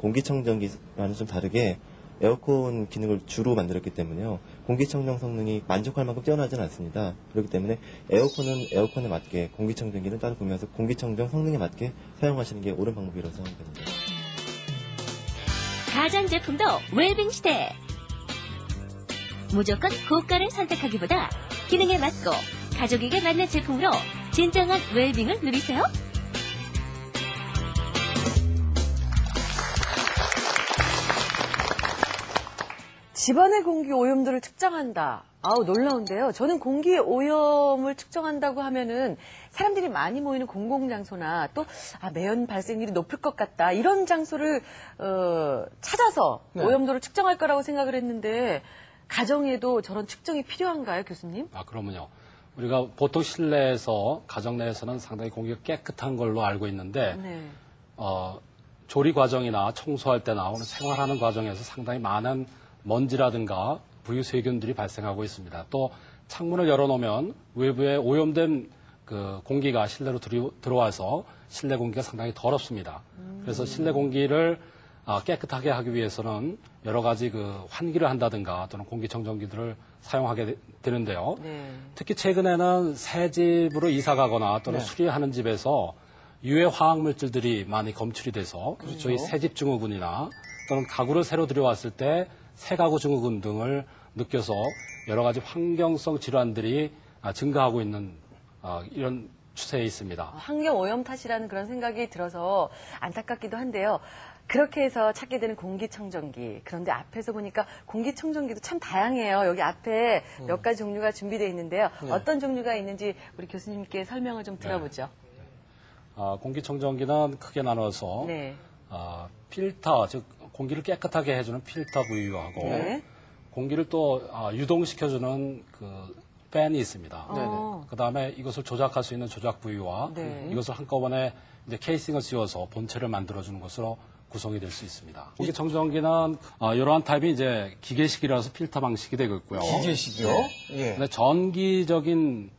공기청정기와는 좀 다르게 에어컨 기능을 주로 만들었기 때문에요. 공기청정 성능이 만족할 만큼 뛰어나지는 않습니다. 그렇기 때문에 에어컨은 에어컨에 맞게, 공기청정기는 따로 구매해서 공기청정 성능에 맞게 사용하시는 게 옳은 방법이라고 생각됩니다. 가전제품도 웰빙 시대. 무조건 고가를 선택하기보다 기능에 맞고 가족에게 맞는 제품으로 진정한 웰빙을 누리세요. 집안의 공기 오염도를 측정한다. 아우, 놀라운데요. 저는 공기 오염을 측정한다고 하면은 사람들이 많이 모이는 공공장소나 또 매연 발생률이 높을 것 같다. 이런 장소를 찾아서 네. 오염도를 측정할 거라고 생각을 했는데 가정에도 저런 측정이 필요한가요, 교수님? 그러면요. 우리가 보통 실내에서, 가정 내에서는 상당히 공기가 깨끗한 걸로 알고 있는데, 네. 조리 과정이나 청소할 때나 오늘 생활하는 과정에서 상당히 많은 먼지라든가 부유세균들이 발생하고 있습니다. 또 창문을 열어놓으면 외부에 오염된 그 공기가 실내로 들어와서 실내 공기가 상당히 더럽습니다. 그래서 실내 공기를 깨끗하게 하기 위해서는 여러 가지 그 환기를 한다든가 또는 공기청정기들을 사용하게 되는데요. 네. 특히 최근에는 새 집으로 이사 가거나 또는 네. 수리하는 집에서 유해 화학 물질들이 많이 검출이 돼서 그렇죠. 저희 새집 증후군이나 또는 가구를 새로 들여왔을 때 새가구 증후군 등을 느껴서 여러 가지 환경성 질환들이 증가하고 있는 이런 추세에 있습니다. 환경 오염 탓이라는 그런 생각이 들어서 안타깝기도 한데요. 그렇게 해서 찾게 되는 공기청정기. 그런데 앞에서 보니까 공기청정기도 참 다양해요. 여기 앞에 몇 가지 종류가 준비되어 있는데요. 네. 어떤 종류가 있는지 우리 교수님께 설명을 좀 들어보죠. 공기청정기는 크게 나눠서 네. 필터, 즉 공기를 깨끗하게 해주는 필터 부위하고 네. 공기를 또 유동시켜주는 그 팬이 있습니다. 그 다음에 이것을 조작할 수 있는 조작 부위와 네. 이것을 한꺼번에 이제 케이싱을 씌워서 본체를 만들어주는 것으로 구성이 될 수 있습니다. 공기청정기는 이러한 타입이 이제 기계식이라서 필터 방식이 되고 있고요. 기계식이요? 예. 근데 전기적인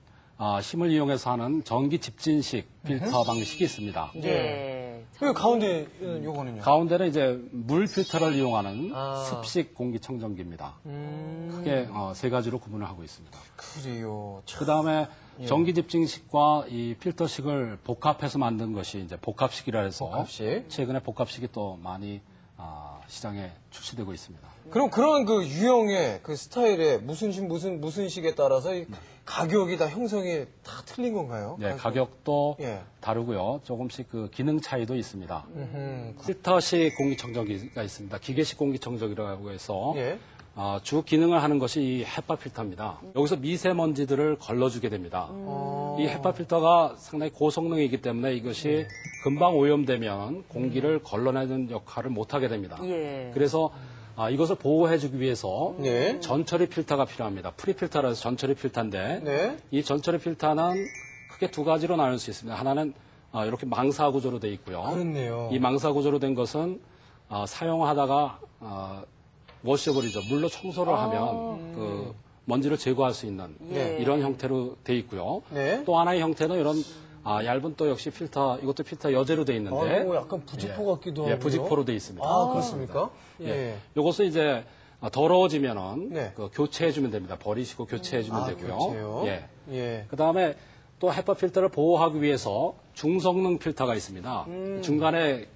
힘을 이용해서 하는 전기 집진식 필터 방식이 있습니다. 네. 그 가운데는 요거는요? 가운데는 이제 물 필터를 이용하는 아. 습식 공기청정기입니다. 크게 세 가지로 구분을 하고 있습니다. 그래요. 그 다음에 전기 집진식과 이 필터식을 복합해서 만든 것이 이제 복합식이라 해서 복합식. 최근에 복합식이 또 많이 시장에 출시되고 있습니다. 그럼 그런 그 유형의 그 스타일의 무슨 식에 따라서 이 가격이 다 형성이 다 틀린 건가요? 네, 가격도 예. 다르고요. 조금씩 그 기능 차이도 있습니다. 음흠. 필터식 공기청정기가 있습니다. 기계식 공기청정기라고 해서 예. 주 기능을 하는 것이 이 헤파 필터입니다. 여기서 미세먼지들을 걸러주게 됩니다. 이 헤파 필터가 상당히 고성능이기 때문에 이것이 금방 오염되면 공기를 걸러내는 역할을 못하게 됩니다. 예. 그래서 이것을 보호해주기 위해서 네. 전처리 필터가 필요합니다. 프리필터라서 전처리 필터인데 네. 이 전처리 필터는 크게 두 가지로 나눌 수 있습니다. 하나는 이렇게 망사 구조로 되어 있고요. 그렇네요. 이 망사 구조로 된 것은 사용하다가 워셔버리죠. 물로 청소를 하면 그 먼지를 제거할 수 있는 예. 이런 형태로 되어 있고요. 네. 또 하나의 형태는 이런 얇은 또 역시 필터, 이것도 필터 여제로 되어 있는데 약간 부직포 같기도 하고. 예, 부직포로 되어 있습니다. 그렇습니까? 예. 이것을 이제 더러워지면은 네. 그 교체해주면 됩니다. 버리시고 교체해주면 되고요. 교체요? 예. 예. 그 다음에 또 헤파 필터를 보호하기 위해서 중성능 필터가 있습니다. 중간에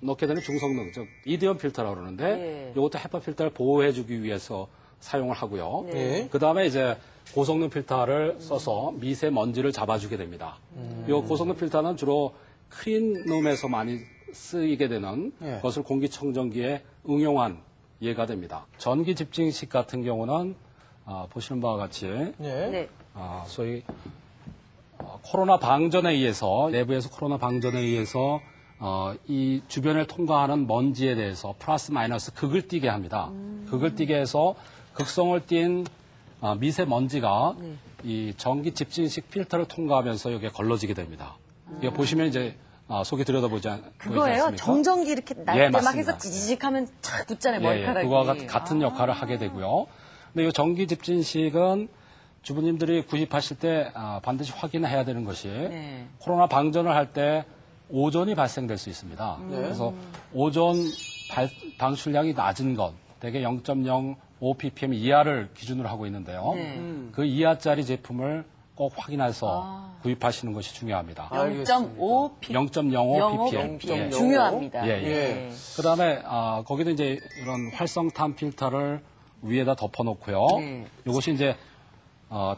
넣게 되는 중성능, 즉 이디엄 필터라고 그러는데 예. 이것도 헤파 필터를 보호해주기 위해서 사용을 하고요. 네. 그 다음에 이제 고성능 필터를 써서 미세먼지를 잡아주게 됩니다. 이 고성능 필터는 주로 클린룸에서 많이 쓰이게 되는 예. 것을 공기청정기에 응용한 예가 됩니다. 전기 집진식 같은 경우는 보시는 바와 같이 예. 네. 소위 코로나 방전에 의해서 내부에서 코로나 방전에 의해서 이 주변을 통과하는 먼지에 대해서 플러스 마이너스 극을 띄게 합니다. 극을 띄게 해서 극성을 띈 미세먼지가 이 전기 집진식 필터를 통과하면서 여기에 걸러지게 됩니다. 이거 보시면 이제 속에 들여다보지 그거예요? 않습니까? 정전기 이렇게 날 예, 때 막 맞습니다. 해서 지지직하면 착 붙잖아요, 머리카락이. 그와 같은 역할을 하게 되고요. 근데 이 전기 집진식은 주부님들이 구입하실 때 반드시 확인해야 되는 것이 네. 코로나 방전을 할 때 오존이 발생될 수 있습니다. 네. 그래서 오존 방출량이 낮은 것, 대개 0.05 ppm 이하를 기준으로 하고 있는데요. 네. 그 이하짜리 제품을 꼭 확인해서 구입하시는 것이 중요합니다. 0.5 0.05 ppm. ppm. 중요합니다. 예, 예. 예. 그다음에 거기도 이제 이런 활성탄 필터를 위에다 덮어놓고요. 네. 이것이 이제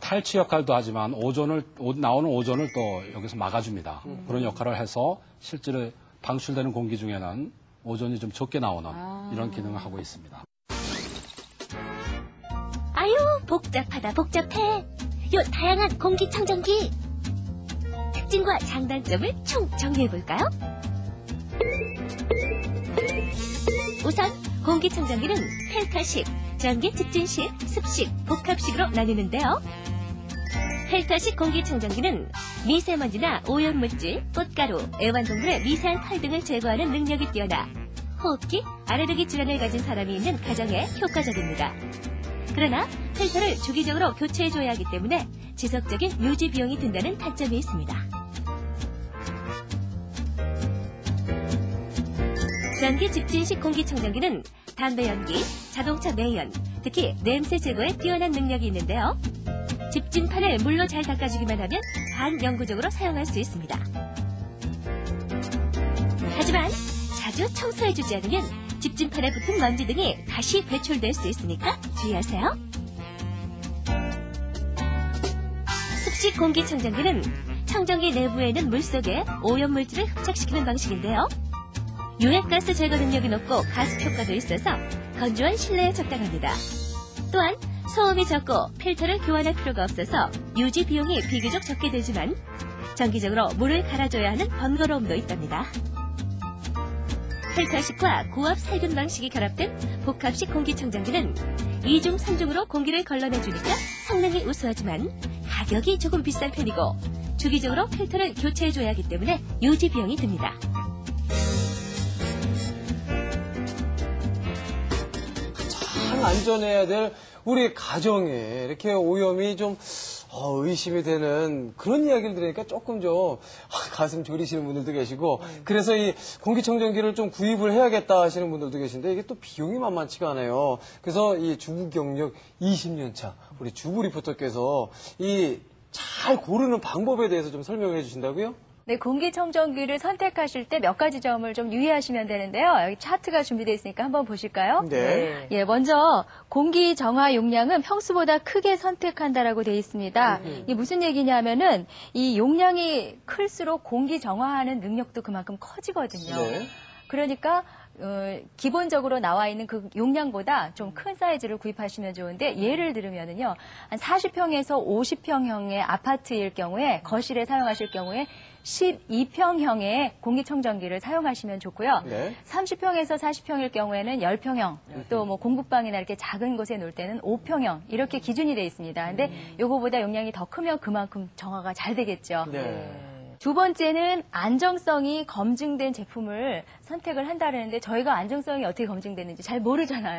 탈취 역할도 하지만 나오는 오존을 또 여기서 막아줍니다. 그런 역할을 해서 실제로 방출되는 공기 중에는 오존이 좀 적게 나오는 이런 기능을 하고 있습니다. 아유, 복잡하다, 복잡해. 요 다양한 공기청정기. 특징과 장단점을 총 정리해볼까요? 우선 공기청정기는 필터식, 전기 직진식, 습식, 복합식으로 나뉘는데요. 필터식 공기청정기는 미세먼지나 오염물질, 꽃가루, 애완동물의 미세한 털 등을 제거하는 능력이 뛰어나 호흡기, 알레르기 질환을 가진 사람이 있는 가정에 효과적입니다. 그러나 필터를 주기적으로 교체해줘야 하기 때문에 지속적인 유지 비용이 든다는 단점이 있습니다. 전기 직진식 공기청정기는 담배 연기, 자동차 매연, 특히 냄새 제거에 뛰어난 능력이 있는데요. 집진판을 물로 잘 닦아주기만 하면 반영구적으로 사용할 수 있습니다. 하지만 자주 청소해주지 않으면 집진판에 붙은 먼지 등이 다시 배출될 수 있으니까 주의하세요. 습식 공기청정기는 청정기 내부에 있는 물속에 오염물질을 흡착시키는 방식인데요. 유해가스 제거 능력이 높고 가습 효과도 있어서 건조한 실내에 적당합니다. 또한 소음이 적고 필터를 교환할 필요가 없어서 유지 비용이 비교적 적게 들지만 정기적으로 물을 갈아줘야 하는 번거로움도 있답니다. 필터식과 고압 살균 방식이 결합된 복합식 공기청정기는 2중, 3중으로 공기를 걸러내주니까 성능이 우수하지만 가격이 조금 비싼 편이고 주기적으로 필터를 교체해줘야 하기 때문에 유지 비용이 듭니다. 참 안전해야 될 우리 가정에 이렇게 오염이 좀 의심이 되는 그런 이야기를 들으니까 조금 좀 가슴 졸이시는 분들도 계시고 그래서 이 공기청정기를 좀 구입을 해야겠다 하시는 분들도 계신데 이게 또 비용이 만만치가 않아요. 그래서 이 주부 경력 20년 차 우리 주부 리포터께서 이 잘 고르는 방법에 대해서 좀 설명해 주신다고요? 네, 공기청정기를 선택하실 때 몇 가지 점을 좀 유의하시면 되는데요. 여기 차트가 준비되어 있으니까 한번 보실까요? 네. 예, 먼저 공기 정화 용량은 평수보다 크게 선택한다라고 되어 있습니다. 이게 무슨 얘기냐면은 이 용량이 클수록 공기 정화하는 능력도 그만큼 커지거든요. 네. 그러니까 기본적으로 나와 있는 그 용량보다 좀 큰 사이즈를 구입하시면 좋은데 예를 들면은요. 한 40평에서 50평형의 아파트일 경우에 거실에 사용하실 경우에 12평형의 공기청정기를 사용하시면 좋고요. 네. 30평에서 40평일 경우에는 10평형, 또 뭐 공부방이나 이렇게 작은 곳에 놓을 때는 5평형 이렇게 기준이 되어 있습니다. 근데 요거보다 용량이 더 크면 그만큼 정화가 잘 되겠죠. 네. 두 번째는 안정성이 검증된 제품을 선택을 한다는데 저희가 안정성이 어떻게 검증되는지 잘 모르잖아요.